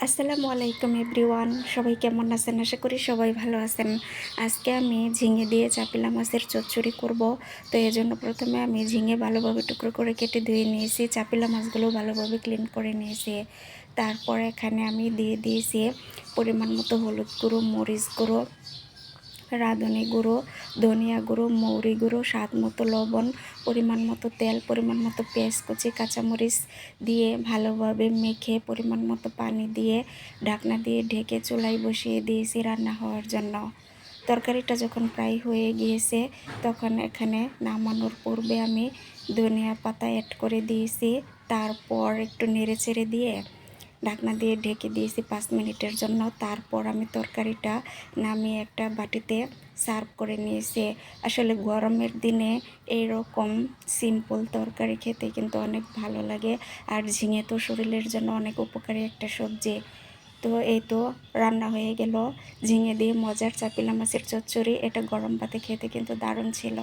আসসালামু আলাইকুম এভরিওয়ান, সবাই কেমন আছেন? আশা করি সবাই ভালো আছেন। আজকে আমি ঝিঙে দিয়ে চাপিলা মাছের চচ্চড়ি করব। তো এজন্য প্রথমে আমি ঝিঙে ভালোভাবে টুকরো করে কেটে ধুয়ে নিয়েছি, চাপিলা মাছগুলো ভালোভাবে ক্লিন করে নিয়েছি। তারপর এখানে আমি দিয়ে দিয়েছি পরিমাণ মতো হলুদ গুঁড়ো, মরিচ গুঁড়ো, রাঁধুনি গুঁড়ো, ধনিয়া গুঁড়ো, মৌরি গুঁড়ো, স্বাদ মতো লবণ, পরিমাণ মতো তেল, পরিমাণ মতো পেঁয়াজ কুচি, কাঁচামরিচ দিয়ে ভালোভাবে মেখে পরিমাণ মতো পানি দিয়ে ঢাকনা দিয়ে ঢেকে চুলায় বসিয়ে দিয়েছি রান্না হওয়ার জন্য। তরকারিটা যখন প্রায় হয়ে গিয়েছে তখন এখানে নামানোর পূর্বে আমি ধনিয়া পাতা অ্যাড করে দিয়েছি। তারপর একটু নেড়ে চেড়ে দিয়ে ঢাকনা দিয়ে ঢেকে দিয়েছি 5 মিনিটের জন্য। তারপর আমি তরকারিটা নামিয়ে একটা বাটিতে সার্ভ করে নিয়েছি। আসলে গরমের দিনে এইরকম সিম্পল তরকারি খেতে কিন্তু অনেক ভালো লাগে। আর ঝিঙে তো শরীরের জন্য অনেক উপকারী একটা সবজি। তো এই তো রান্না হয়ে গেল ঝিঙে দিয়ে মজার চাপিলা মাছের চচ্চড়ি। এটা গরম ভাতে খেতে কিন্তু দারুণ ছিল।